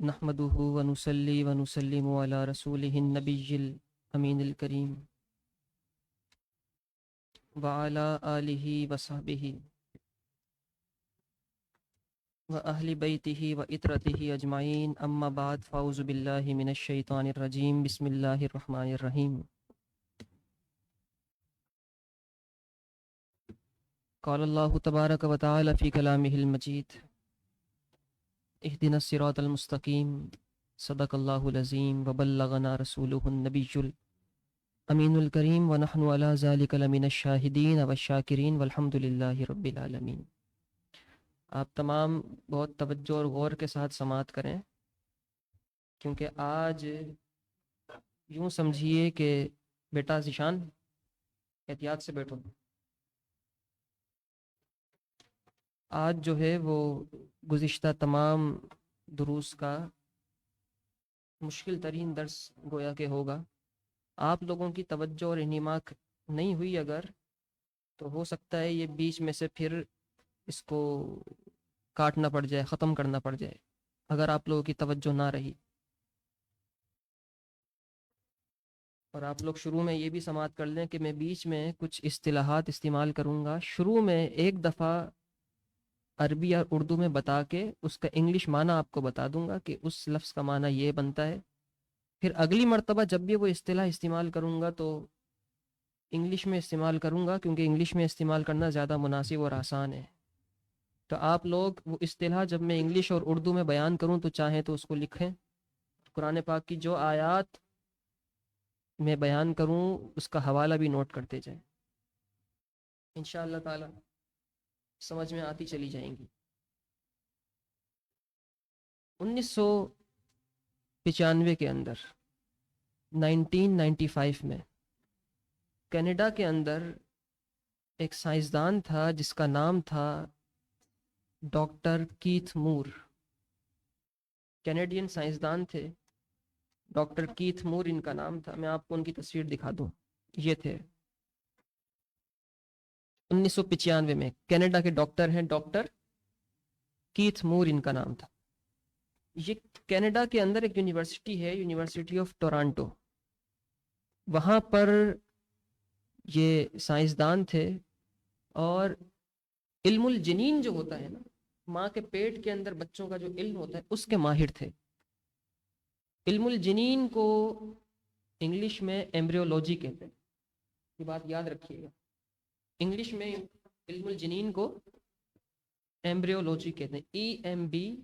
نحمده ونصلي ونسلم على رسوله النبي الأمين الكريم وعلى آله وصحبه وأهل بيته وإطرته أجمعين أما بعد فأعوذ بالله من الشيطان الرجيم بسم الله الرحمن الرحيم قال الله تبارك وتعالى في كلامه المجيد اهدنا الصراط المستقيم صدق الله العظيم وبلغنا رسوله النبي الأمين الكريم ونحن على ذلك لمن الشاهدين والشاكرين والحمد لله رب العالمين۔ آپ تمام بہت توجہ اور غور کے ساتھ سماعت کریں، کیونکہ آج یوں سمجھیے کہ بیٹا ذیشان احتیاط سے بیٹھو، آج جو ہے وہ گزشتہ تمام دروس کا مشکل ترین درس گویا کہ ہوگا۔ آپ لوگوں کی توجہ اور انہماک نہیں ہوئی اگر، تو ہو سکتا ہے یہ بیچ میں سے پھر اس کو کاٹنا پڑ جائے، ختم کرنا پڑ جائے اگر آپ لوگوں کی توجہ نہ رہی۔ اور آپ لوگ شروع میں یہ بھی سماعت کر لیں کہ میں بیچ میں کچھ اصطلاحات استعمال کروں گا، شروع میں ایک دفعہ عربی اور اردو میں بتا کے اس کا انگلش معنی آپ کو بتا دوں گا کہ اس لفظ کا معنی یہ بنتا ہے۔ پھر اگلی مرتبہ جب بھی وہ اصطلاح استعمال کروں گا تو انگلش میں استعمال کروں گا، کیونکہ انگلش میں استعمال کرنا زیادہ مناسب اور آسان ہے۔ تو آپ لوگ وہ اصطلاح جب میں انگلش اور اردو میں بیان کروں تو چاہیں تو اس کو لکھیں، قرآن پاک کی جو آیات میں بیان کروں اس کا حوالہ بھی نوٹ کرتے جائیں، انشاءاللہ تعالی سمجھ میں آتی چلی جائیں گی۔ 1995 کے اندر 1995 میں کینیڈا کے اندر ایک سائنسدان تھا جس کا نام تھا ڈاکٹر کیتھ مور۔ کینیڈین سائنسدان تھے، ڈاکٹر کیتھ مور ان کا نام تھا۔ میں آپ کو ان کی تصویر دکھا دوں، یہ تھے 1995 میں کینیڈا کے ڈاکٹر ہیں، ڈاکٹر کیتھ مور ان کا نام تھا۔ یہ کینیڈا کے اندر ایک یونیورسٹی ہے، یونیورسٹی آف ٹورانٹو، وہاں پر یہ سائنسدان تھے اور علم الجنین جو ہوتا ہے نا، ماں کے پیٹ کے اندر بچوں کا جو علم ہوتا ہے اس کے ماہر تھے۔ علم الجنین کو انگلش میں ایمبریولوجی کہتے ہیں، یہ بات یاد رکھیے گا۔ انگلش میں علم الجنین کو ایمبریولوجی کہتے ہیں، EMBRYOLOGY۔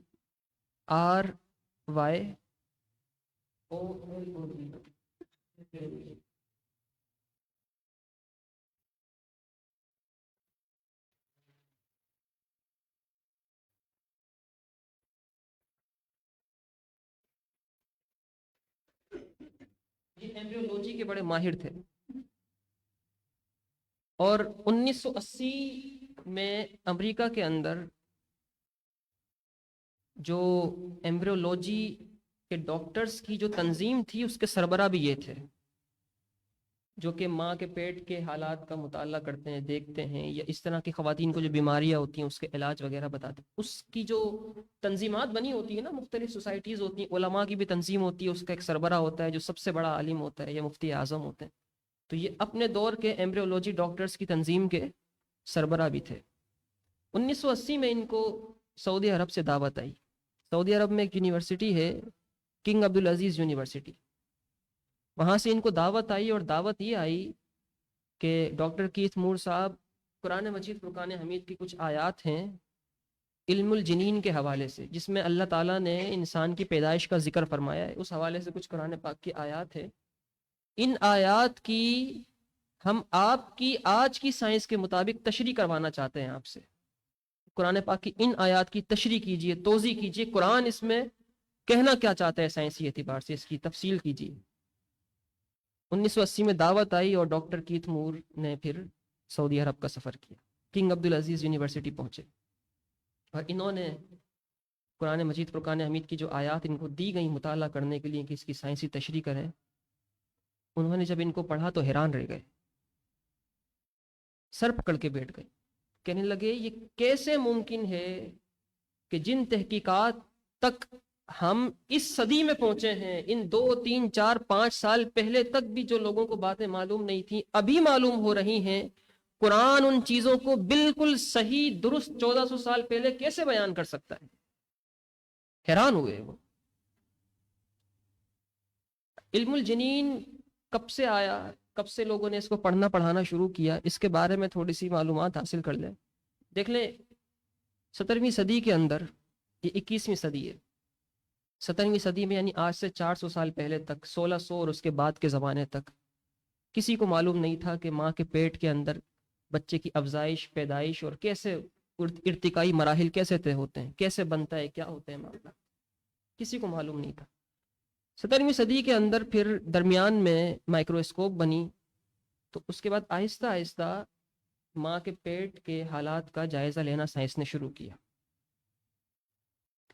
یہ ایمبریولوجی کے بڑے ماہر تھے، اور 1980 میں امریکہ کے اندر جو ایمبریولوجی کے ڈاکٹرز کی جو تنظیم تھی اس کے سربراہ بھی یہ تھے، جو کہ ماں کے پیٹ کے حالات کا مطالعہ کرتے ہیں، دیکھتے ہیں، یا اس طرح کی خواتین کو جو بیماریاں ہوتی ہیں اس کے علاج وغیرہ بتاتے ہیں۔ اس کی جو تنظیمات بنی ہوتی ہے نا، مختلف سوسائٹیز ہوتی ہیں، علماء کی بھی تنظیم ہوتی ہے، اس کا ایک سربراہ ہوتا ہے جو سب سے بڑا عالم ہوتا ہے یا مفتی اعظم ہوتے ہیں۔ تو یہ اپنے دور کے ایمبریولوجی ڈاکٹرز کی تنظیم کے سربراہ بھی تھے۔ 1980 میں ان کو سعودی عرب سے دعوت آئی۔ سعودی عرب میں ایک یونیورسٹی ہے، کنگ عبدالعزیز یونیورسٹی، وہاں سے ان کو دعوت آئی، اور دعوت یہ آئی کہ ڈاکٹر کیتھ مور صاحب، قرآن مجید فرقان حمید کی کچھ آیات ہیں علم الجنین کے حوالے سے، جس میں اللہ تعالیٰ نے انسان کی پیدائش کا ذکر فرمایا ہے، اس حوالے سے کچھ قرآن پاک کی آیات ہے۔ ان آیات کی ہم آپ کی آج کی سائنس کے مطابق تشریح کروانا چاہتے ہیں آپ سے۔ قرآن پاک کی ان آیات کی تشریح کیجئے، توضیح کیجئے، قرآن اس میں کہنا کیا چاہتا ہے سائنسی اعتبار سے، اس کی تفصیل کیجئے۔ 1980 میں دعوت آئی اور ڈاکٹر کیتھ مور نے پھر سعودی عرب کا سفر کیا، کنگ عبدالعزیز یونیورسٹی پہنچے، اور انہوں نے قرآن مجید فرقان حمید کی جو آیات ان کو دی گئی مطالعہ کرنے کے لیے کہ اس کی سائنسی تشریح کریں، انہوں نے جب ان کو پڑھا تو حیران رہ گئے، سر پکڑ کے بیٹھ گئے، کہنے لگے یہ کیسے ممکن ہے کہ جن تحقیقات تک ہم اس صدی میں پہنچے ہیں، ان 2 3 4 5 سال پہلے تک بھی جو لوگوں کو باتیں معلوم نہیں تھیں ابھی معلوم ہو رہی ہیں۔ قرآن ان چیزوں کو بالکل صحیح درست 1400 سال پہلے کیسے بیان کر سکتا ہے؟ حیران ہوئے وہ۔ علم الجنین کب سے آیا، کب سے لوگوں نے اس کو پڑھنا پڑھانا شروع کیا، اس کے بارے میں تھوڑی سی معلومات حاصل کر لیں۔ دیکھ لیں 17ویں صدی کے اندر، یہ 21ویں صدی ہے، 17ویں صدی میں یعنی آج سے 400 سال پہلے تک، 1600 اور اس کے بعد کے زمانے تک کسی کو معلوم نہیں تھا کہ ماں کے پیٹ کے اندر بچے کی افزائش، پیدائش اور کیسے ارتقائی مراحل کیسے طے ہوتے ہیں، کیسے بنتا ہے، کیا ہوتے ہیں معاملہ، کسی کو معلوم نہیں تھا۔ 17ویں صدی کے اندر پھر درمیان میں مائکروسکوپ بنی، تو اس کے بعد آہستہ آہستہ ماں کے پیٹ کے حالات کا جائزہ لینا سائنس نے شروع کیا،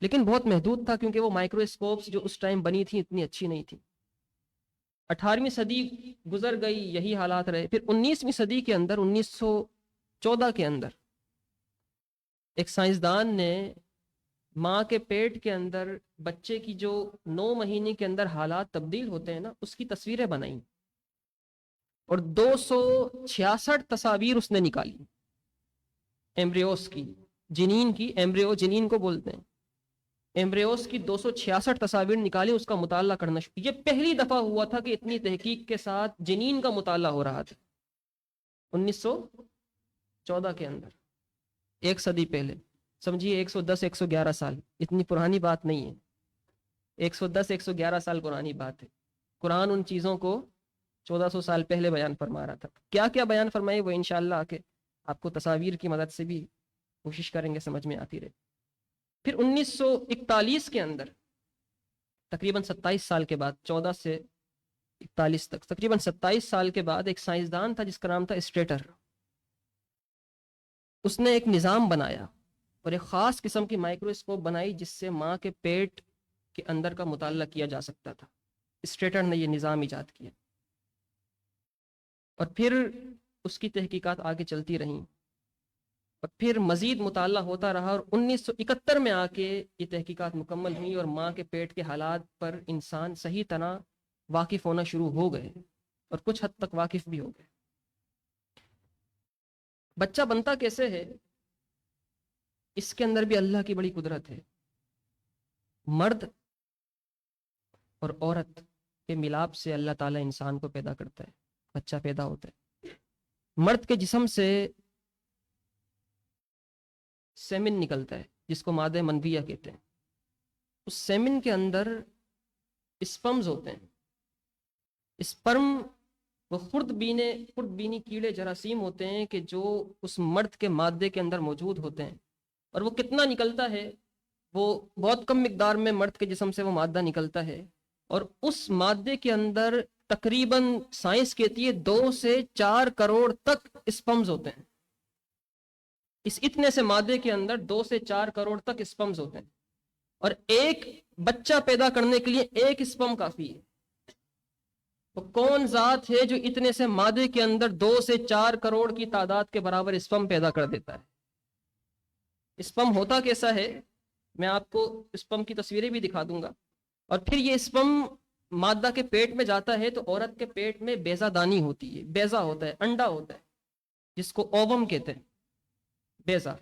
لیکن بہت محدود تھا کیونکہ وہ مائکروسکوپس جو اس ٹائم بنی تھیں اتنی اچھی نہیں تھی۔ 18ویں صدی گزر گئی، یہی حالات رہے۔ پھر 19ویں صدی کے اندر 1914 کے اندر ایک سائنسدان نے ماں کے پیٹ کے اندر بچے کی جو 9 مہینے کے اندر حالات تبدیل ہوتے ہیں نا، اس کی تصویریں بنائیں اور 266 تصاویر اس نے نکالی ایمبریوس کی، جنین کی، ایمبریو جنین کو بولتے ہیں، ایمبریوس کی 266 تصاویر نکالی، اس کا مطالعہ کرنا شروع۔ یہ پہلی دفعہ ہوا تھا کہ اتنی تحقیق کے ساتھ جنین کا مطالعہ ہو رہا تھا 1914 کے اندر، ایک صدی پہلے، سمجھیے 110 111 سال، اتنی پرانی بات نہیں ہے، 110 111 سال پرانی بات ہے۔ قرآن ان چیزوں کو 1400 سال پہلے بیان فرما رہا تھا۔ کیا کیا بیان فرمائے وہ انشاءاللہ آ کے آپ کو تصاویر کی مدد سے بھی کوشش کریں گے سمجھ میں آتی رہے۔ پھر 1941 کے اندر تقریباً 27 سال کے بعد، 14 سے 41 تک تقریباً 27 سال کے بعد، ایک سائنسدان تھا جس کا نام تھا اسٹریٹر۔ اس نے ایک نظام بنایا اور ایک خاص قسم کی مائکروسکوپ بنائی جس سے ماں کے پیٹ کے اندر کا مطالعہ کیا جا سکتا تھا۔ اسٹریٹر نے یہ نظام ایجاد کیا اور پھر اس کی تحقیقات آگے چلتی رہیں اور پھر مزید مطالعہ ہوتا رہا، اور 1971 میں آ کے یہ تحقیقات مکمل ہوئی اور ماں کے پیٹ کے حالات پر انسان صحیح طرح واقف ہونا شروع ہو گئے اور کچھ حد تک واقف بھی ہو گئے۔ بچہ بنتا کیسے ہے، اس کے اندر بھی اللہ کی بڑی قدرت ہے۔ مرد اور عورت کے ملاپ سے اللہ تعالیٰ انسان کو پیدا کرتا ہے، بچہ پیدا ہوتا ہے۔ مرد کے جسم سے سیمن نکلتا ہے جس کو مادہ منویہ کہتے ہیں، اس سیمن کے اندر اسپمز ہوتے ہیں۔ اسپرم وہ خرد بینی کیڑے جراثیم ہوتے ہیں کہ جو اس مرد کے مادے کے اندر موجود ہوتے ہیں، اور وہ کتنا نکلتا ہے، وہ بہت کم مقدار میں مرد کے جسم سے وہ مادہ نکلتا ہے، اور اس مادے کے اندر تقریباً سائنس کہتی ہے 2 سے 4 کروڑ تک اسپمز ہوتے ہیں۔ اس اتنے سے مادے کے اندر 2 سے 4 کروڑ تک اسپمز ہوتے ہیں، اور ایک بچہ پیدا کرنے کے لیے ایک اسپم کافی ہے۔ وہ کون ذات ہے جو اتنے سے مادے کے اندر 2 سے 4 کروڑ کی تعداد کے برابر اسپم پیدا کر دیتا ہے؟ اسپم ہوتا کیسا ہے، میں آپ کو اسپم کی تصویریں بھی دکھا دوں گا۔ اور پھر یہ اسپم مادہ کے پیٹ میں جاتا ہے تو عورت کے پیٹ میں بیضہ دانی ہوتی ہے، بیضہ ہوتا ہے، انڈا ہوتا ہے جس کو اووم کہتے ہیں، بیضہ۔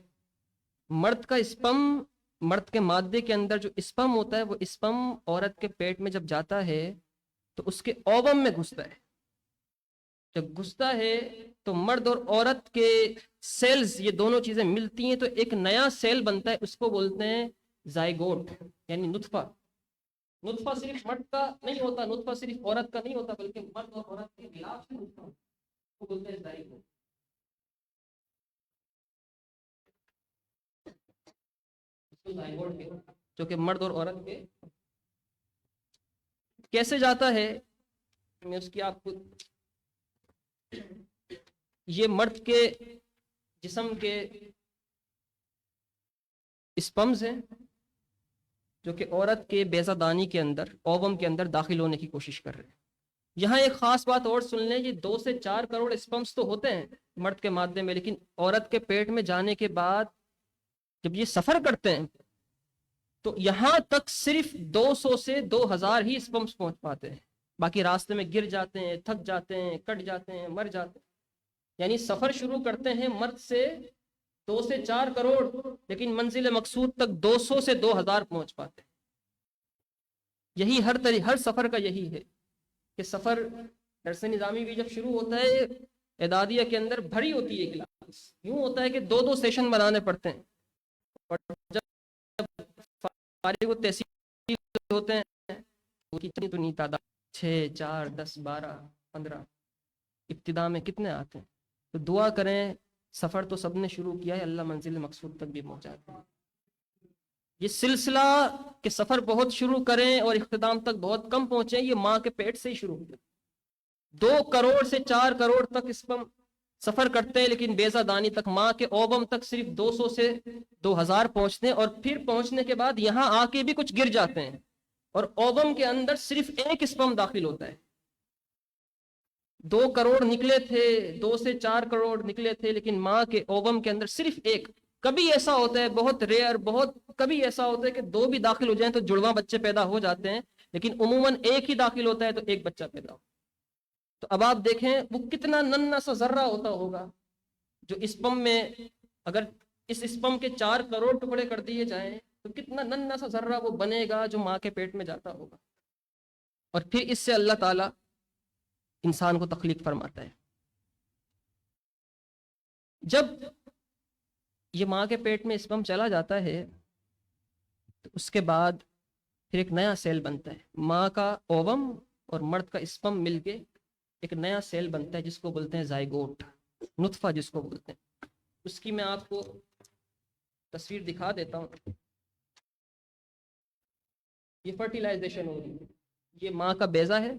مرد کا اسپم، مرد کے مادے کے اندر جو اسپم ہوتا ہے، وہ اسپم عورت کے پیٹ میں جب جاتا ہے تو اس کے اووم میں گھستا ہے۔ جب گھستا ہے تو مرد اور عورت کے سیلز، یہ دونوں چیزیں ملتی ہیں تو ایک نیا سیل بنتا ہے، اس کو بولتے ہیں زائگوٹ، یعنی نطفہ۔ نطفہ صرف مرد کا نہیں ہوتا، نطفہ صرف عورت کا نہیں ہوتا، بلکہ مرد اور عورت کے ملاپ سے نطفہ، اس کو بولتے ہیں زائگوٹ۔ جو کہ مرد اور عورت کے کیسے جاتا ہے، میں اس کی آپ کو، یہ مرد کے جسم کے اسپمز ہیں جو کہ عورت کے بیضہ دانی کے اندر، اووم کے اندر داخل ہونے کی کوشش کر رہے ہیں۔ یہاں ایک خاص بات اور سن لیں، یہ 2 سے 4 کروڑ اسپمز تو ہوتے ہیں مرد کے مادے میں، لیکن عورت کے پیٹ میں جانے کے بعد جب یہ سفر کرتے ہیں تو یہاں تک صرف 200 سے 2000 ہی اسپمس پہنچ پاتے ہیں، باقی راستے میں گر جاتے ہیں، تھک جاتے ہیں، کٹ جاتے ہیں، مر جاتے ہیں۔ یعنی سفر شروع کرتے ہیں مرد سے 2 سے 4 کروڑ، لیکن منزل مقصود تک 200 سے 2000 پہنچ پاتے ہیں۔ یہی ہر سفر کا یہی ہے کہ سفر درس نظامی بھی جب شروع ہوتا ہے اعدادیہ کے اندر بھری ہوتی ہے کلاس، یوں ہوتا ہے کہ 2 سیشن بنانے پڑتے ہیں، اور جب فارغ التحصیل ہوتے ہیں وہ کتنی تو نہیں تعداد 6 4 10 12 15 ابتدا میں کتنے آتے ہیں۔ تو دعا کریں، سفر تو سب نے شروع کیا ہے، اللہ منزل مقصود تک بھی پہنچاتے ہیں۔ یہ سلسلہ کہ سفر بہت شروع کریں اور اختتام تک بہت کم پہنچیں، یہ ماں کے پیٹ سے ہی شروع ہوتا ہے۔ 2 کروڑ سے 4 کروڑ تک اسپم سفر کرتے ہیں، لیکن بیضہ دانی تک، ماں کے اوبم تک صرف 200 سے 2000 پہنچتے ہیں، اور پھر پہنچنے کے بعد یہاں آ کے بھی کچھ گر جاتے ہیں، اور اوبم کے اندر صرف 1 اسپم داخل ہوتا ہے۔ 2 کروڑ نکلے تھے، 2 سے 4 کروڑ نکلے تھے، لیکن ماں کے اوبم کے اندر صرف 1۔ کبھی ایسا ہوتا ہے، بہت ریئر، کبھی ایسا ہوتا ہے کہ 2 بھی داخل ہو جائیں تو جڑواں بچے پیدا ہو جاتے ہیں، لیکن عموماً 1 ہی داخل ہوتا ہے تو 1 بچہ پیدا ہو۔ تو اب آپ دیکھیں وہ کتنا ننھا سا ذرہ ہوتا ہوگا جو اسپم میں، اگر اس اسپم کے 4 کروڑ ٹکڑے کر دیے جائیں تو کتنا ننھا سا ذرہ وہ بنے گا جو ماں کے پیٹ میں جاتا ہوگا، اور پھر اس سے اللہ تعالیٰ انسان کو تخلیق فرماتا ہے۔ جب یہ ماں کے پیٹ میں اسپم چلا جاتا ہے تو اس کے بعد پھر ایک نیا سیل بنتا ہے، ماں کا اووم اور مرد کا اسپم مل کے ایک نیا سیل بنتا ہے جس کو بولتے ہیں زائگوٹ، نطفہ جس کو بولتے ہیں۔ اس کی میں آپ کو تصویر دکھا دیتا ہوں۔ یہ فرٹیلائزیشن ہو رہی ہے، یہ ماں کا بیضہ ہے،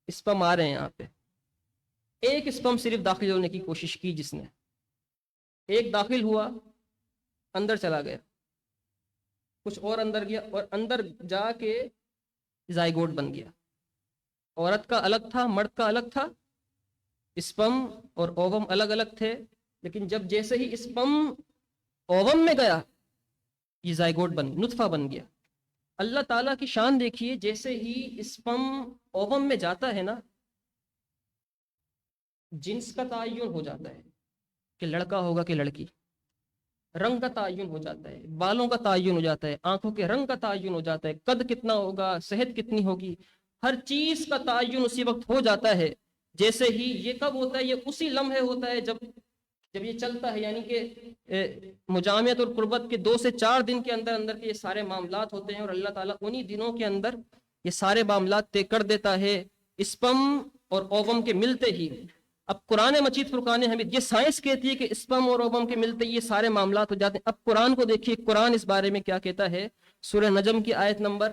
اسپم آ رہے ہیں یہاں پہ۔ 1 اسپم صرف داخل ہونے کی کوشش کی، جس نے 1 داخل ہوا، اندر چلا گیا، کچھ اور اندر گیا، اور اندر جا کے زائگوٹ بن گیا۔ عورت کا الگ تھا، مرد کا الگ تھا، اسپم اور اووم الگ الگ تھے، لیکن جب جیسے ہی اسپم اووم میں گیا یہ زائگوٹ نطفہ بن گیا۔ اللہ تعالیٰ کی شان دیکھیے، جیسے ہی اسپم اووم میں جاتا ہے نا، جنس کا تعین ہو جاتا ہے کہ لڑکا ہوگا کہ لڑکی، رنگ کا تعین ہو جاتا ہے، بالوں کا تعین ہو جاتا ہے، آنکھوں کے رنگ کا تعین ہو جاتا ہے، قد کتنا ہوگا، صحت کتنی ہوگی، ہر چیز کا تعین اسی وقت ہو جاتا ہے۔ جیسے ہی یہ کب ہوتا ہے؟ یہ اسی لمحے ہوتا ہے جب یہ چلتا ہے، یعنی کہ مجامعت اور قربت کے 2 سے 4 دن کے اندر اندر کے یہ سارے معاملات ہوتے ہیں، اور اللہ تعالیٰ انہی دنوں کے اندر یہ سارے معاملات طے کر دیتا ہے اسپم اور اووم کے ملتے ہی۔ اب قرآن مجید فرقان حمید، یہ سائنس کہتی ہے کہ اسپم اور اووم کے ملتے ہی یہ سارے معاملات ہو جاتے ہیں۔ اب قرآن کو دیکھیے، قرآن اس بارے میں کیا کہتا ہے۔ سورہ نجم کی آیت نمبر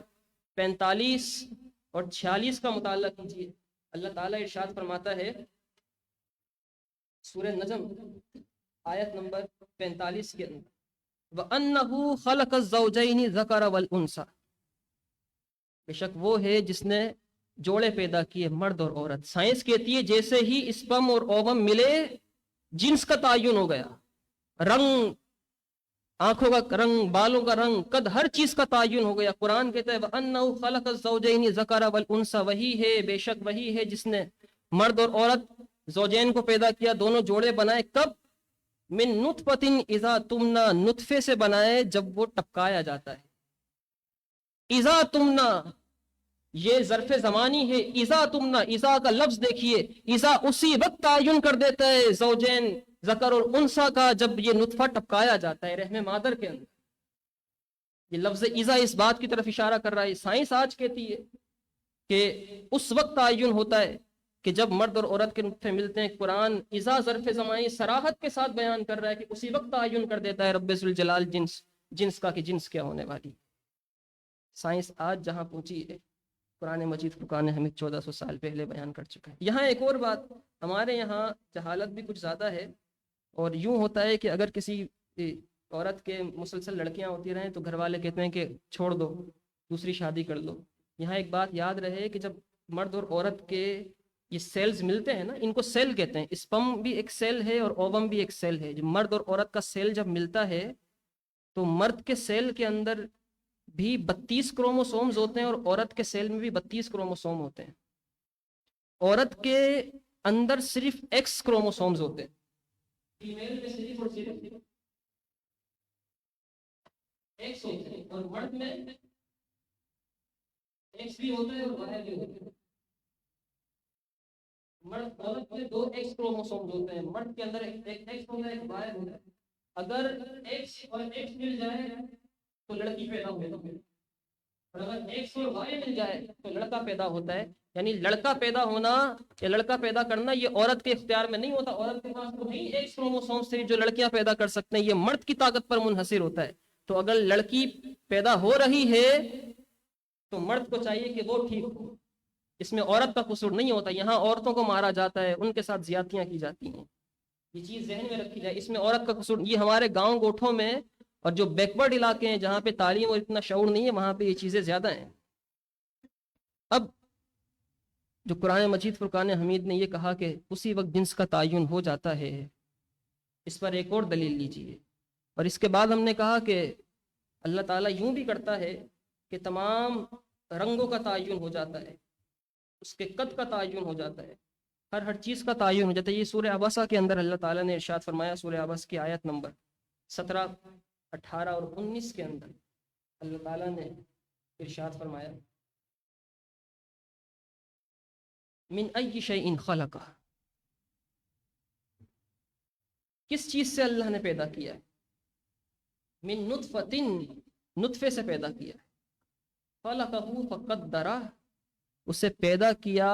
45 اور 46 کا مطالعہ کیجیے۔ اللہ تعالیٰ ارشاد فرماتا ہے سورہ نجم آیت نمبر 45 کے اندر، وَأَنَّهُ خَلَقَ الزَّوْجَيْنِ الذَّكَرَ وَالْأُنثَى، بے شک وہ ہے جس نے جوڑے پیدا کیے، مرد اور عورت۔ سائنس کہتی ہے جیسے ہی اسپم اور اووم ملے جنس کا تعین ہو گیا، رنگ، آنکھوں کا رنگ، بالوں کا رنگ، قد، ہر چیز کا تعین ہو گیا۔ قرآن کہتا ہے وَأَنَّهُ خَلَقَ الزَّوْجَيْنِ الذَّكَرَ وَالْأُنثَى، وہی ہے، بے شک وہی ہے جس نے مرد اور عورت زوجین کو پیدا کیا، دونوں جوڑے بنائے۔ کب؟ من نطفۃ اذا تمنا، نطفے سے بنائے جب وہ ٹپکایا جاتا ہے۔ اذا تمنا یہ ظرف زمانی ہے، اذا تمنا، اذا کا لفظ دیکھیے، اذا اسی وقت تعین کر دیتا ہے زوجین ذکر اور انثیٰ کا جب یہ نطفہ ٹپکایا جاتا ہے رحم مادر کے اندر۔ یہ لفظ اذا اس بات کی طرف اشارہ کر رہا ہے، سائنس آج کہتی ہے کہ اس وقت تعین ہوتا ہے کہ جب مرد اور عورت کے نطفے ملتے ہیں۔ قرآن اذا ظرف زمانی صراحت کے ساتھ بیان کر رہا ہے کہ اسی وقت تعین کر دیتا ہے رب ذوالجلال جنس کا، کہ جنس کیا ہونے والی۔ سائنس آج جہاں پہنچی ہے قرآن مجید فرقان حمید 1400 سال پہلے بیان کر چکا ہے۔ یہاں ایک اور بات، ہمارے یہاں جہالت بھی کچھ زیادہ ہے، اور یوں ہوتا ہے کہ اگر کسی عورت کے مسلسل لڑکیاں ہوتی رہیں تو گھر والے کہتے ہیں کہ چھوڑ دو، دوسری شادی کر لو۔ یہاں ایک بات یاد رہے کہ جب مرد اور عورت کے یہ سیلز ملتے ہیں نا، ان کو سیل کہتے ہیں، اسپم بھی ایک سیل ہے اور اووم بھی ایک سیل ہے۔ جب مرد اور عورت کا سیل جب ملتا ہے تو مرد کے سیل کے اندر بھی 32 کروموسومز ہوتے ہیں اور عورت کے سیل میں بھی 32 کروموسوم ہوتے ہیں. عورت کے اندر صرف ایکس کروموسومز ہوتے ہیں. فیمیل میں صرف اور صرف ایکس ہوتے ہیں اور مرد میں ایکس بھی ہوتا ہے اور وائی بھی ہوتا ہے. مرد عورت میں 2 ایکس کروموسومز ہوتے ہیں. مرد کے اندر ایک ایکس ہوتا ہے ایک وائی ہوتا ہے. اگر ایکس اور ایکس مل جائے تو لڑکی پیدا ہوتی ہے اور اگر ایکس اور وائی مل جائے تو لڑکا پیدا ہوتا ہے. یعنی لڑکا پیدا ہونا یا لڑکا پیدا کرنا یہ عورت کے اختیار میں نہیں ہوتا. عورت کے پاس وہی ایکس کروموسوم سے جو لڑکیاں پیدا کر سکتے ہیں یہ مرد کی طاقت پر منحصر ہوتا ہے. تو اگر لڑکی پیدا ہو رہی ہے تو مرد کو چاہیے کہ وہ ٹھیک ہو. اس میں عورت کا قصور نہیں ہوتا. یہاں عورتوں کو مارا جاتا ہے, ان کے ساتھ زیادتیاں کی جاتی ہیں. یہ چیز ذہن میں رکھی جائے. اس میں عورت کا قصور, یہ ہمارے گاؤں گوٹھوں میں اور جو بیکورڈ علاقے ہیں جہاں پہ تعلیم اور اتنا شعور نہیں ہے وہاں پہ یہ چیزیں زیادہ ہیں. اب جو قرآن مجید فرقان حمید نے یہ کہا کہ اسی وقت جنس کا تعین ہو جاتا ہے, اس پر ایک اور دلیل لیجیے. اور اس کے بعد ہم نے کہا کہ اللہ تعالیٰ یوں بھی کرتا ہے کہ تمام رنگوں کا تعین ہو جاتا ہے, اس کے قد کا تعین ہو جاتا ہے, ہر چیز کا تعین ہو جاتا ہے. یہ سورہ عبسہ کے اندر اللہ تعالیٰ نے ارشاد فرمایا, سورہ عبس کی آیت نمبر 17, 18 اور 19 کے اندر اللہ تعالیٰ نے ارشاد فرمایا من ای شیء خلقہ, کس چیز سے اللہ نے پیدا کیا ہے. من نطفۃ, نطفے سے پیدا کیا. خلقہ فقدرہ, اسے پیدا کیا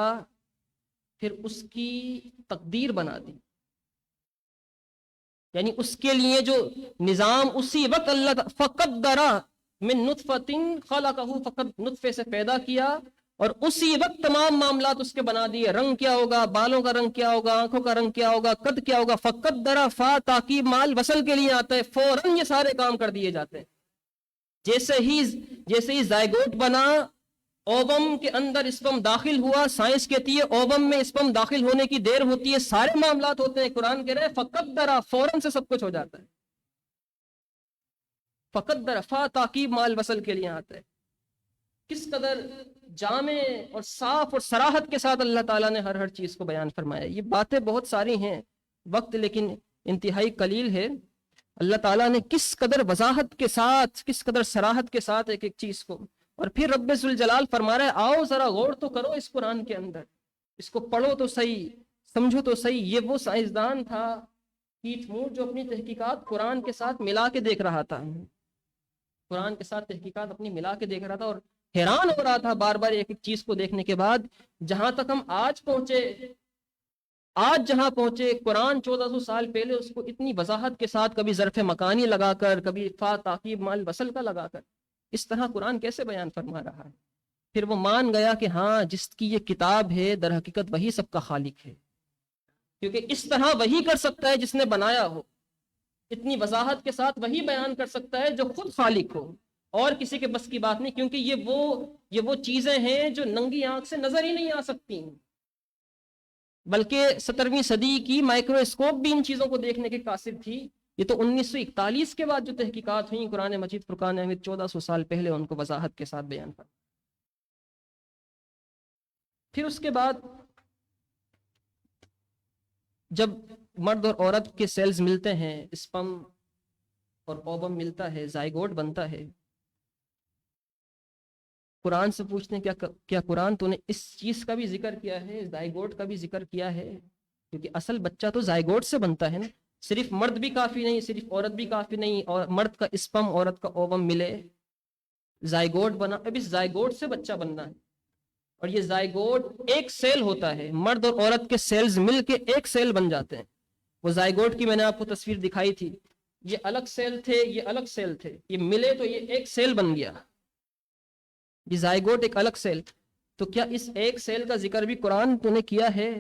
پھر اس کی تقدیر بنا دی. یعنی اس کے لیے جو نظام اسی وقت اللہ فقدرہ من نطفۃ خلقہ, فقط نطفے سے پیدا کیا اور اسی وقت تمام معاملات اس کے بنا دیے. رنگ کیا ہوگا, بالوں کا رنگ کیا ہوگا, آنکھوں کا رنگ کیا ہوگا, قد کیا ہوگا. فقدرہ, فا تاکید مال وصل کے لیے آتا ہے, فوراً یہ سارے کام کر دیے جاتے ہیں. جیسے ہی زائگوٹ بنا, اووم کے اندر اسپم داخل ہوا, سائنس کہتی ہے اووم میں اسپم داخل ہونے کی دیر ہوتی ہے, سارے معاملات ہوتے ہیں. قرآن کہہ رہے ہیں فقدرہ, فوراً سے سب کچھ ہو جاتا ہے. فقدرہ, فا تاکید مال وصل کے لیے آتا ہے. کس قدر جامع اور صاف اور صراحت کے ساتھ اللہ تعالیٰ نے ہر چیز کو بیان فرمایا. یہ باتیں بہت ساری ہیں, وقت لیکن انتہائی قلیل ہے. اللہ تعالیٰ نے کس قدر وضاحت کے ساتھ, کس قدر صراحت کے ساتھ ایک ایک چیز کو, اور پھر رب ذوالجلال فرما رہا ہے آؤ ذرا غور تو کرو اس قرآن کے اندر, اس کو پڑھو تو صحیح, سمجھو تو صحیح. یہ وہ سائنسدان تھا کیتھ مور جو اپنی تحقیقات قرآن کے ساتھ ملا کے دیکھ رہا تھا, قرآن کے ساتھ تحقیقات اپنی ملا کے دیکھ رہا تھا اور حیران ہو رہا تھا بار بار ایک ایک چیز کو دیکھنے کے بعد. جہاں تک ہم آج پہنچے, آج جہاں پہنچے, قرآن 1400 سال پہلے اس کو اتنی وضاحت کے ساتھ, کبھی ظرف مکانی لگا کر, کبھی فا تاکید مال وصل کا لگا کر, اس طرح قرآن کیسے بیان فرما رہا ہے. پھر وہ مان گیا کہ ہاں جس کی یہ کتاب ہے در حقیقت وہی سب کا خالق ہے, کیونکہ اس طرح وہی کر سکتا ہے جس نے بنایا ہو, اتنی وضاحت کے ساتھ وہی بیان کر سکتا ہے جو خود خالق ہو, اور کسی کے بس کی بات نہیں. کیونکہ یہ وہ چیزیں ہیں جو ننگی آنکھ سے نظر ہی نہیں آ سکتی, بلکہ 17ویں صدی کی مائکروسکوپ بھی ان چیزوں کو دیکھنے کے قاصر تھی. یہ تو 1941 کے بعد جو تحقیقات ہوئیں قرآن مجید فرقان حمید 1400 سال پہلے ان کو وضاحت کے ساتھ بیان کر. پھر اس کے بعد جب مرد اور عورت کے سیلز ملتے ہیں, اسپم اور اووم ملتا ہے, زائگوٹ بنتا ہے, قرآن سے پوچھتے ہیں کیا قرآن تو نے اس چیز کا بھی ذکر کیا ہے, زائگوٹ کا بھی ذکر کیا ہے, کیونکہ اصل بچہ تو زائگوٹ سے بنتا ہے نا. صرف مرد بھی کافی نہیں, صرف عورت بھی کافی نہیں, اور مرد کا اسپم عورت کا اووم ملے, زائگوٹ بنا. اب اس زائگوٹ سے بچہ بننا ہے, اور یہ زائگوٹ ایک سیل ہوتا ہے, مرد اور عورت کے سیلز مل کے ایک سیل بن جاتے ہیں. وہ زائگوٹ کی میں نے آپ کو تصویر دکھائی تھی, یہ الگ سیل تھے, یہ الگ سیل تھے, یہ ملے تو یہ ایک سیل بن گیا. یہ زائگوٹ ایک الگ سیل. تو کیا اس ایک سیل کا ذکر بھی قرآن تو نے کیا ہے؟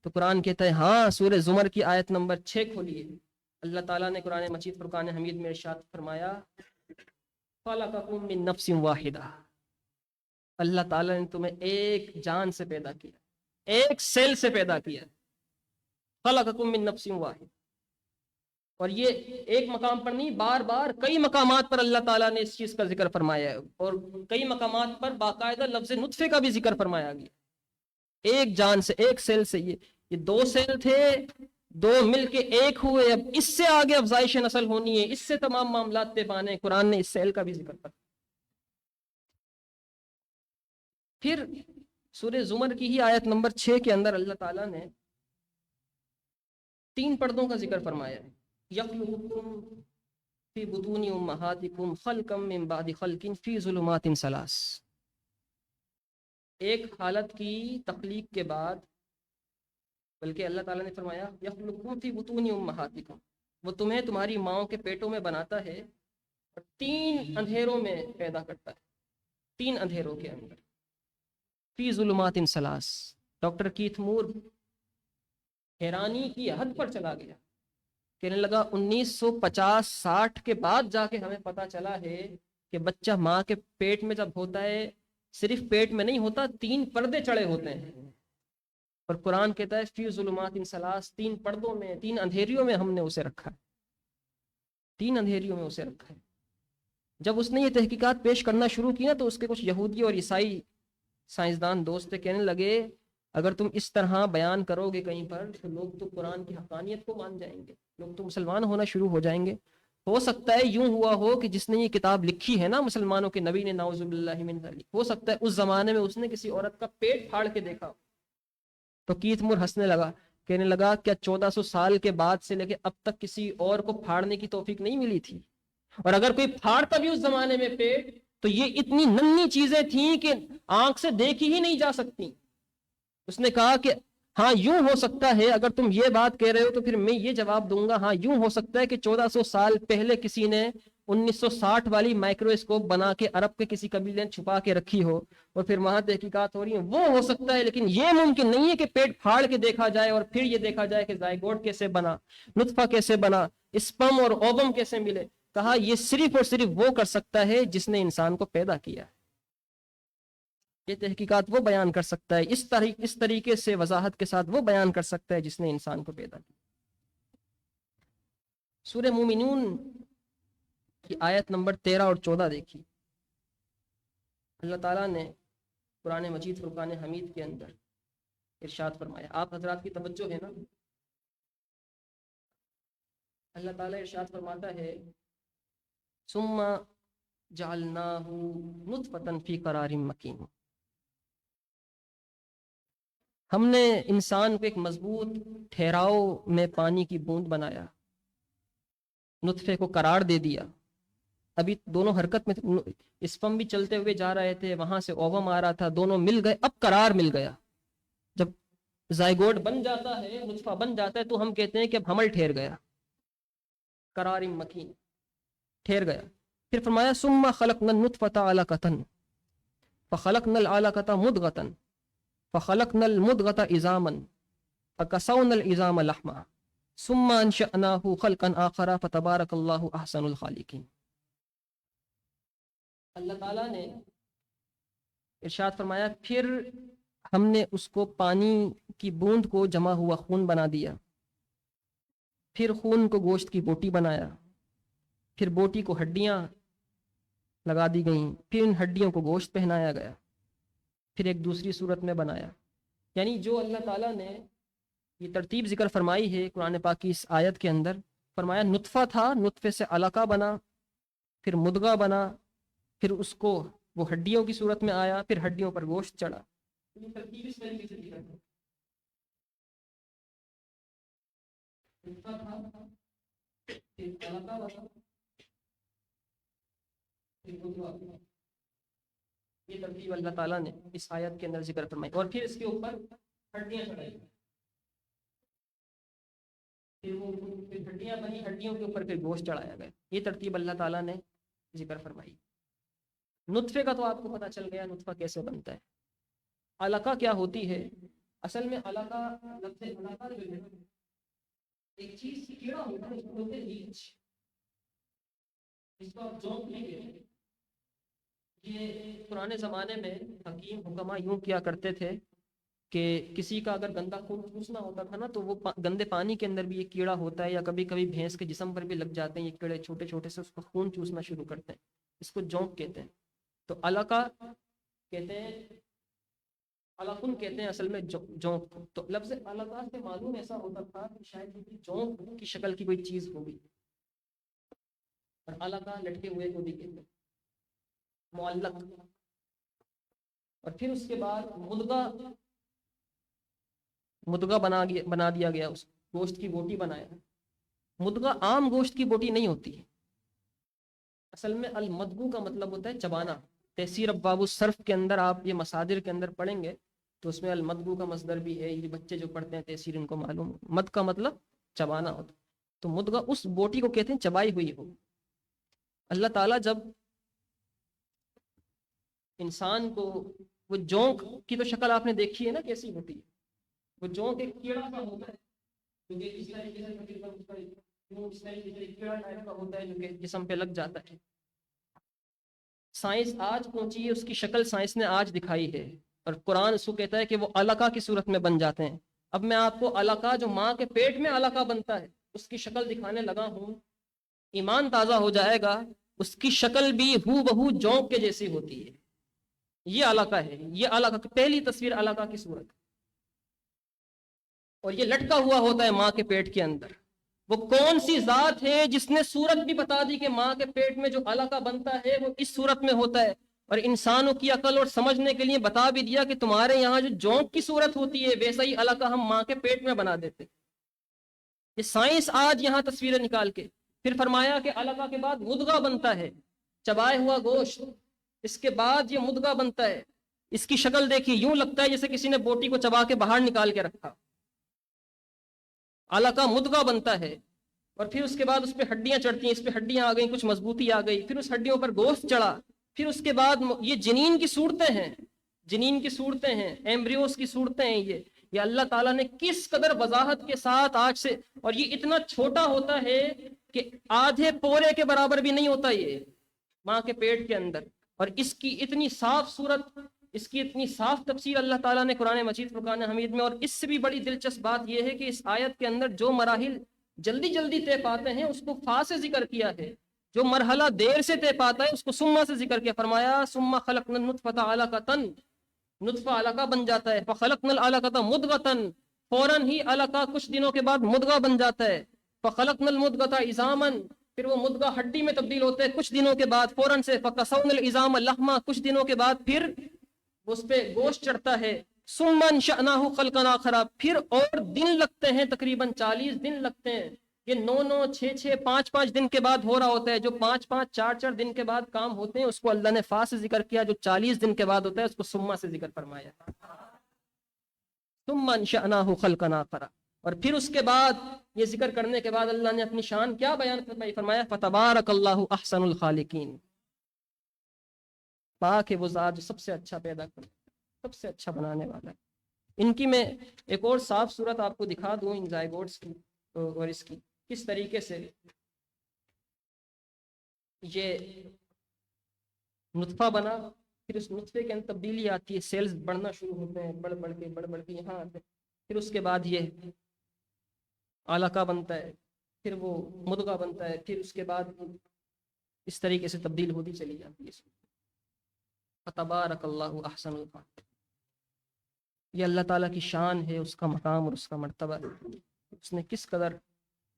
تو قرآن کہتا ہے ہاں. سورہ زمر کی آیت نمبر 6 کھولیے. اللہ تعالیٰ نے قرآن مجید فرقان حمید میں ارشاد فرمایا خَلَقَكُم مِّن نَفْسٍ وَاحِدَةٍ, اللہ تعالیٰ نے تمہیں ایک جان سے پیدا کیا, ایک سیل سے پیدا کیا. خَلَقَكُم مِّن نَفْسٍ وَاحِدَةٍ, اور یہ ایک مقام پر نہیں، بار بار کئی مقامات پر اللہ تعالیٰ نے اس چیز کا ذکر فرمایا ہے، اور کئی مقامات پر باقاعدہ لفظ نطفے کا بھی ذکر فرمایا گیا، ایک جان سے، ایک سیل سے۔ یہ دو سیل تھے، دو مل کے ایک ہوئے، اب اس سے آگے افزائش نسل ہونی ہے، اس سے تمام معاملات طے پانے ہیں، قرآن نے اس سیل کا بھی ذکر کر۔ پھر سورہ زمر کی ہی آیت نمبر 6 کے اندر اللہ تعالیٰ نے 3 پردوں کا ذکر فرمایا ہے، یخلقکم فی بطون امہاتکم خلقا من بعد خلق فی ظلمات ثلاث۔ ایک حالت کی تخلیق کے بعد، بلکہ اللہ تعالیٰ نے فرمایا یخلقکم فی بطون امہاتکم، وہ تمہیں تمہاری ماؤں کے پیٹوں میں بناتا ہے اور 3 اندھیروں میں پیدا کرتا ہے، 3 اندھیروں کے اندر، فی ظلمات ثلاث۔ ڈاکٹر کیتھ مور حیرانی کی حد پر چلا گیا، کہنے لگا 1950-60 کے بعد جا کے ہمیں پتا چلا ہے کہ بچہ ماں کے پیٹ میں جب ہوتا ہے، صرف پیٹ میں نہیں ہوتا، 3 پردے چڑھے ہوتے ہیں، اور قرآن کہتا ہے فی ظلمات ثلاث، 3 پردوں میں، 3 اندھیریوں میں ہم نے اسے رکھا ہے، 3 اندھیریوں میں اسے رکھا ہے۔ جب اس نے یہ تحقیقات پیش کرنا شروع کی نا، تو اس کے کچھ یہودی اور عیسائی سائنسدان دوست کہنے لگے اگر تم اس طرح بیان کرو گے کہیں پر تو لوگ تو قرآن کی حقانیت کو مان جائیں گے، لوگ تو مسلمان ہونا شروع ہو جائیں گے۔ ہو سکتا ہے یوں ہوا ہو کہ جس نے یہ کتاب لکھی ہے نا مسلمانوں کے نبی نے، نعوذ باللہ من ذلک، ہو سکتا ہے اس زمانے میں اس نے کسی عورت کا پیٹ پھاڑ کے دیکھا۔ تو کیتھ مور ہنسنے لگا، کہنے لگا کیا 1400 سال کے بعد سے لے کے اب تک کسی اور کو پھاڑنے کی توفیق نہیں ملی تھی؟ اور اگر کوئی پھاڑتا بھی اس زمانے میں پیٹ تو یہ اتنی ننھی چیزیں تھیں کہ آنکھ سے دیکھی ہی نہیں جا سکتی۔ اس نے کہا کہ ہاں یوں ہو سکتا ہے، اگر تم یہ بات کہہ رہے ہو تو پھر میں یہ جواب دوں گا، ہاں یوں ہو سکتا ہے کہ 1400 سال پہلے کسی نے 1960 والی مائکروسکوپ بنا کے عرب کے کسی قبیلے نے چھپا کے رکھی ہو اور پھر وہاں تحقیقات ہو رہی ہیں، وہ ہو سکتا ہے، لیکن یہ ممکن نہیں ہے کہ پیٹ پھاڑ کے دیکھا جائے اور پھر یہ دیکھا جائے کہ زائگوٹ کیسے بنا، نطفہ کیسے بنا، اسپرم اور اووم کیسے ملے۔ کہا یہ صرف اور صرف وہ کر سکتا ہے جس نے انسان کو پیدا کیا، یہ تحقیقات وہ بیان کر سکتا ہے، اس طریقے سے وضاحت کے ساتھ وہ بیان کر سکتا ہے جس نے انسان کو پیدا کیا۔ سورہ مومنون کی آیت نمبر 13 اور 14 دیکھی، اللہ تعالیٰ نے قرآن مجید فرقان حمید کے اندر ارشاد فرمایا، آپ حضرات کی توجہ ہے نا، اللہ تعالیٰ ارشاد فرماتا ہے ثم جعلناہ نطفۃ فی قرار مکین، ہم نے انسان کو ایک مضبوط ٹھہراؤ میں پانی کی بوند بنایا، نطفے کو قرار دے دیا۔ ابھی دونوں حرکت میں، اسپم بھی چلتے ہوئے جا رہے تھے، وہاں سے اووم آ رہا تھا، دونوں مل گئے، اب قرار مل گیا۔ جب زائگوٹ بن جاتا ہے، نطفہ بن جاتا ہے، تو ہم کہتے ہیں کہ اب حمل ٹھہر گیا، قرار مکین، ٹھہر گیا۔ پھر فرمایا ثم خلقنا النطفۃ علقۃ فخلقنا العلقۃ مضغۃ فخلقنا المضغة عظاما فكسونا العظام لحما ثم انشأناه خلقا آخر فتبارك الله احسن الخالقين۔ اللہ تعالیٰ نے ارشاد فرمایا پھر ہم نے اس کو پانی کی بوند کو جمع ہوا خون بنا دیا، پھر خون کو گوشت کی بوٹی بنایا، پھر بوٹی کو ہڈیاں لگا دی گئیں، پھر ان ہڈیوں کو گوشت پہنایا گیا، پھر ایک دوسری صورت میں بنایا۔ یعنی جو اللہ تعالیٰ نے یہ ترتیب ذکر فرمائی ہے قرآن پاک کی اس آیت کے اندر، فرمایا نطفہ تھا، نطفے سے علقہ بنا، پھر مدغہ بنا، پھر اس کو وہ ہڈیوں کی صورت میں آیا، پھر ہڈیوں پر گوشت چڑھا۔ یہ ترتیب اس طریقے سے ذکر ہے، نطفہ تھا، پھر علقہ بنا، پھر مدغہ بنا۔ یہ ترتیب اللہ تعالیٰ نے اس آیت کے اندر ذکر فرمائی، اور پھر اس کے اوپر ہڈیاں چڑھائی، پھر ہڈیاں بنی، ہڈیوں کے اوپر پھر گوشت چڑھایا گیا۔ یہ ترتیب اللہ تعالیٰ نے ذکر فرمائی۔ نطفے کا تو آپ کو پتہ چل گیا نطفہ کیسے بنتا ہے۔ علقہ کیا ہوتی ہے؟ اصل میں علقہ، لفظ علقہ جو ہے ایک چیز کیڑا ہوتا ہے، اس کو بولتے ہیں لیچ، اس کو آپ جونک نہیں کہتے۔ یہ پرانے زمانے میں حکیم حکما یوں کیا کرتے تھے کہ کسی کا اگر گندا خون چوسنا ہوتا تھا نا تو وہ گندے پانی کے اندر بھی یہ کیڑا ہوتا ہے، یا کبھی کبھی بھینس کے جسم پر بھی لگ جاتے ہیں یہ کیڑے چھوٹے چھوٹے سے، اس کو خون چوسنا شروع کرتے ہیں، اس کو جونک کہتے ہیں۔ تو علقہ کہتے ہیں، علقن کہتے ہیں اصل میں جونک کو۔ تو لفظ علقہ سے معلوم ایسا ہوتا تھا کہ شاید یہ جونک کی شکل کی کوئی چیز ہوگی، اور علقہ لٹکے ہوئے کو بھی کہتے ہیں، معلق۔ اور پھر اس کے بعد مدغہ بنا دیا گیا، اس گوشت کی بوٹی بنایا۔ مدغہ عام گوشت کی بوٹی نہیں ہوتی، اصل میں المدغو کا مطلب ہوتا ہے چبانا۔ تفسیر ابواب الصرف کے اندر آپ یہ مصادر کے اندر پڑھیں گے تو اس میں المدغو کا مصدر بھی ہے، یہ بچے جو پڑھتے ہیں تفسیر ان کو معلوم ہے، مد کا مطلب چبانا ہوتا ہے۔ تو مدغہ اس بوٹی کو کہتے ہیں چبائی ہوئی ہو۔ اللہ تعالیٰ جب انسان کو، وہ جونک کی تو شکل آپ نے دیکھی ہے نا کیسی ہوتی ہے، وہ جونک ایک کیڑا کا ہوتا ہے جو کہ اس طریقے سے کیڑا ٹائپ کا ہوتا ہے جو کہ جسم پہ لگ جاتا ہے۔ سائنس آج پہنچی ہے، اس کی شکل سائنس نے آج دکھائی ہے، اور قرآن اس کو کہتا ہے کہ وہ علقہ کی صورت میں بن جاتے ہیں۔ اب میں آپ کو علقہ جو ماں کے پیٹ میں علقہ بنتا ہے اس کی شکل دکھانے لگا ہوں، ایمان تازہ ہو جائے گا، اس کی شکل بھی ہو بہو جونک کے جیسی ہوتی ہے۔ یہ علقہ ہے، یہ علقہ کی پہلی تصویر علقہ کی صورت، اور یہ لٹکا ہوا ہوتا ہے ماں کے پیٹ کے اندر۔ وہ کون سی ذات ہے جس نے صورت بھی بتا دی کہ ماں کے پیٹ میں جو علقہ بنتا ہے وہ اس صورت میں ہوتا ہے، اور انسانوں کی عقل اور سمجھنے کے لیے بتا بھی دیا کہ تمہارے یہاں جو جونک کی صورت ہوتی ہے ویسا ہی علقہ ہم ماں کے پیٹ میں بنا دیتے۔ یہ سائنس آج یہاں تصویریں نکال کے پھر فرمایا کہ علقہ کے بعد مدغہ بنتا ہے، چبائے ہوا گوشت، اس کے بعد یہ مدغہ بنتا ہے۔ اس کی شکل دیکھی، یوں لگتا ہے جیسے کسی نے بوٹی کو چبا کے باہر نکال کے رکھا۔ علقہ مدغہ بنتا ہے، اور پھر اس کے بعد اس پہ ہڈیاں چڑھتی ہیں، اس پہ ہڈیاں آ گئیں، کچھ مضبوطی آ گئی، پھر اس ہڈیوں پر گوشت چڑھا، پھر اس کے بعد یہ جنین کی صورتیں ہیں، جنین کی صورتیں ہیں، ایمبریوز کی صورتیں ہیں۔ یہ اللہ تعالیٰ نے کس قدر وضاحت کے ساتھ آج سے، اور یہ اتنا چھوٹا ہوتا ہے کہ آدھے پورے کے برابر بھی نہیں ہوتا یہ ماں کے پیٹ کے اندر، اور اس کی اتنی صاف صورت، اس کی اتنی صاف تفسیر اللہ تعالیٰ نے قرآن مجید فرقان حمید میں۔ اور اس سے بھی بڑی دلچسپ بات یہ ہے کہ اس آیت کے اندر جو مراحل جلدی جلدی طے پاتے ہیں اس کو فا سے ذکر کیا ہے، جو مرحلہ دیر سے طے پاتا ہے اس کو سما سے ذکر کیا، فرمایا ثم خلقنا النطفة علقة، نطفہ علقہ بن جاتا ہے، فخلقنا العلقة مدغة، فوراً ہی علقہ کچھ دنوں کے بعد مدغہ بن جاتا ہے، فخلقنا المدغة عظاما، پھر وہ مدغہ ہڈی میں تبدیل ہوتا ہے کچھ دنوں کے بعد فوراً سے، فکسونا العظام لحما، کچھ دنوں کے بعد پھر اس پہ گوشت چڑھتا ہے، ثم انشأناه خلقا آخر، پھر اور دن لگتے ہیں، تقریباً 40 دن لگتے ہیں۔ یہ 9 6 5 دن کے بعد ہو رہا ہوتا ہے، جو 5 4 دن کے بعد کام ہوتے ہیں اس کو اللہ نے فا سے ذکر کیا، جو 40 دن کے بعد ہوتا ہے اس کو سما سے ذکر فرمایا، ثم انشأناه خلقا آخر۔ اور پھر اس کے بعد یہ ذکر کرنے کے بعد اللہ نے اپنی شان کیا بیان فرمائی، فرمایا فتبارک اللہ احسن الخالقین، پاک ہے وہ ذات جو سب سے اچھا پیدا کرتا ہے، سب سے اچھا بنانے والا ہے۔ ان کی میں ایک اور صاف صورت آپ کو دکھا دوں ان زائگوٹس کی، اور اس کی کس طریقے سے یہ نطفہ بنا، پھر اس نطفے کے اندر تبدیلی آتی ہے، سیلز بڑھنا شروع ہوتے ہیں، بڑھ بڑھ کے یہاں آتے ہیں، پھر اس کے بعد یہ علقہ بنتا ہے، پھر وہ مدغہ بنتا ہے، پھر اس کے بعد اس طریقے سے تبدیل ہوتی چلی جاتی ہے۔ فتبارک اللہ احسن الخالقین، یہ اللہ تعالیٰ کی شان ہے، اس کا مقام اور اس کا مرتبہ، اس نے کس قدر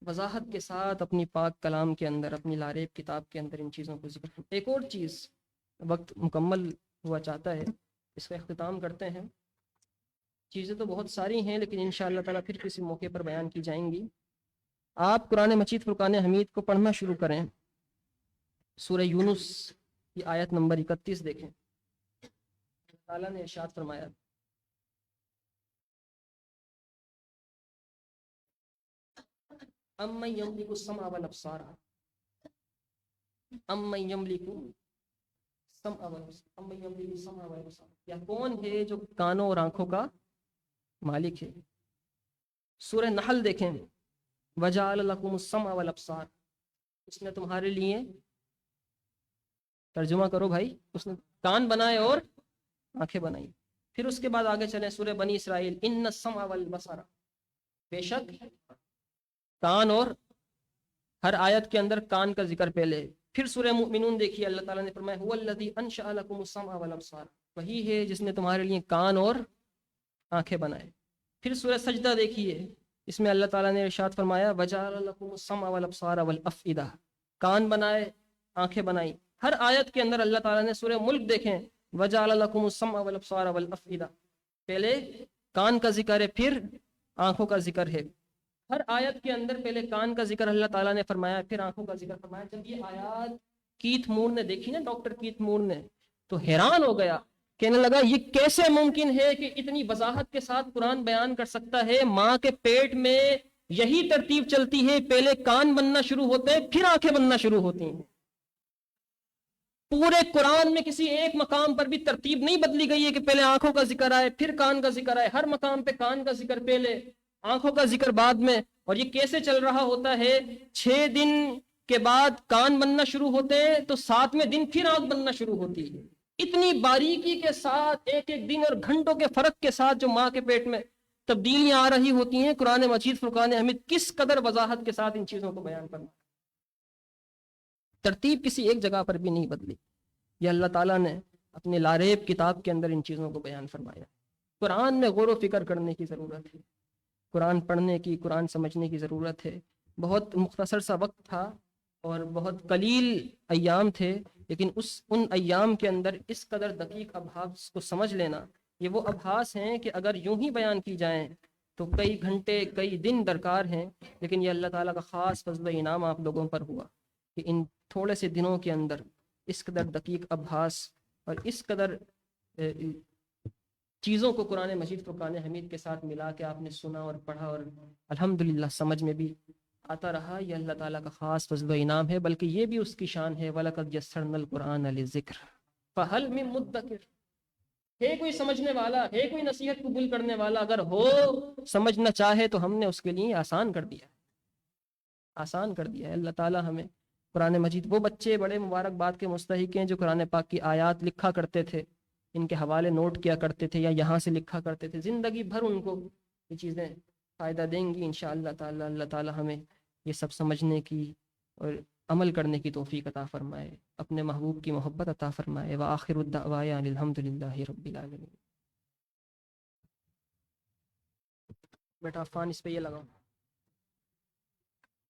وضاحت کے ساتھ اپنی پاک کلام کے اندر، اپنی لاریب کتاب کے اندر ان چیزوں کو ذکر کیا۔ ایک اور چیز، وقت مکمل ہوا چاہتا ہے، اس کا اختتام کرتے ہیں۔ چیزیں تو بہت ساری ہیں لیکن انشاءاللہ تعالیٰ پھر کسی موقع پر بیان کی جائیں گی۔ آپ قرآن مجید فرقان حمید کو پڑھنا شروع کریں، سورہ یونس کی آیت نمبر 31 دیکھیں، تعالیٰ نے ارشاد فرمایا امن یملک السمع والابصار، امن یملک السمع والابصار، امن یملک السمع والابصار، یا کون ہے جو کانوں اور آنکھوں کا مالک ہے۔ سورہ نحل دیکھیں، وجعل لکم السمع والابصار، اس نے تمہارے لیے، ترجمہ کرو بھائی، اس نے کان بنائے اور آنکھیں بنائی۔ پھر اس کے بعد آگے چلیں سورہ بنی اسرائیل، ان السمع والبصر، بے شک کان، اور ہر آیت کے اندر کان کا ذکر پہلے. پھر سورہ مومنون دیکھیے، اللہ تعالیٰ نے فرمایا هو الذی انشأ لکم السمع والابصار، وہی ہے جس نے تمہارے لیے کان اور آنکھیں بنائے. پھر سورہ سجدہ دیکھیے، اس میں اللہ تعالیٰ نے ارشاد فرمایا وجعل لکم السمع والابصار والافئدہ، کان بنائے، آنکھیں بنائی. ہر آیت کے اندر اللہ تعالیٰ نے سورہ ملک دیکھیں وجعل لکم السمع والابصار والافئدہ، پہلے کان کا ذکر ہے، پھر آنکھوں کا ذکر ہے. ہر آیت کے اندر پہلے کان کا ذکر اللہ تعالیٰ نے فرمایا، پھر آنکھوں کا ذکر فرمایا. جب یہ آیات کیتھ مور نے دیکھی نا، ڈاکٹر کیتھ مور نے، تو حیران ہو گیا، کہنے لگا یہ کیسے ممکن ہے کہ اتنی وضاحت کے ساتھ قرآن بیان کر سکتا ہے. ماں کے پیٹ میں یہی ترتیب چلتی ہے، پہلے کان بننا شروع ہوتے ہیں پھر آنکھیں بننا شروع ہوتی ہیں. پورے قرآن میں کسی ایک مقام پر بھی ترتیب نہیں بدلی گئی ہے کہ پہلے آنکھوں کا ذکر آئے پھر کان کا ذکر آئے. ہر مقام پہ کان کا ذکر پہلے، آنکھوں کا ذکر بعد میں. اور یہ کیسے چل رہا ہوتا ہے؟ 6 دن کے بعد کان بننا شروع ہوتے ہیں تو 7ویں دن پھر آنکھ بننا شروع ہوتی ہے. اتنی باریکی کے ساتھ، ایک ایک دن اور گھنٹوں کے فرق کے ساتھ جو ماں کے پیٹ میں تبدیلیاں آ رہی ہوتی ہیں. قرآن مجید فرقان حمید کس قدر وضاحت کے ساتھ ان چیزوں کو بیان کرنا، ترتیب کسی ایک جگہ پر بھی نہیں بدلی. یہ اللہ تعالیٰ نے اپنے لاریب کتاب کے اندر ان چیزوں کو بیان فرمایا. قرآن میں غور و فکر کرنے کی ضرورت ہے، قرآن پڑھنے کی، قرآن سمجھنے کی ضرورت ہے. بہت مختصر سا وقت تھا اور بہت قلیل ایام تھے، لیکن ان ایام کے اندر اس قدر دقیق ابحاث کو سمجھ لینا، یہ وہ ابحاث ہیں کہ اگر یوں ہی بیان کی جائیں تو کئی گھنٹے کئی دن درکار ہیں. لیکن یہ اللہ تعالیٰ کا خاص فضل و انعام آپ لوگوں پر ہوا کہ ان تھوڑے سے دنوں کے اندر اس قدر دقیق ابحاث اور اس قدر چیزوں کو قرآن مجید فرقان حمید کے ساتھ ملا کے آپ نے سنا اور پڑھا اور الحمدللہ سمجھ میں بھی آتا رہا. یہ اللہ تعالیٰ کا خاص فضل و انعام ہے، بلکہ یہ بھی اس کی شان ہے وَلَقَدْ يَسَّرْنَا الْقُرْآنَ لِلذِّكْرِ فَهَلْ مِن مُدَّكِرٍ. ہے کوئی سمجھنے والا، ہے کوئی نصیحت قبول کرنے والا؟ اگر ہو، سمجھنا چاہے تو ہم نے اس کے لیے آسان کر دیا، آسان کر دیا ہے. اللہ تعالیٰ ہمیں قرآن مجید، وہ بچے بڑے مبارکباد کے مستحق ہیں جو قرآن پاک کی آیات لکھا کرتے تھے، ان کے حوالے نوٹ کیا کرتے تھے یا یہاں سے لکھا کرتے تھے. زندگی بھر ان کو یہ چیزیں فائدہ دیں گی انشاءاللہ تعالی. اللہ تعالی ہمیں یہ سب سمجھنے کی اور عمل کرنے کی توفیق عطا فرمائے، اپنے محبوب کی محبت عطا فرمائے. وآخر الدعوانا الحمدللہ رب العالمین. بیٹا عفان اس پہ یہ لگاؤ.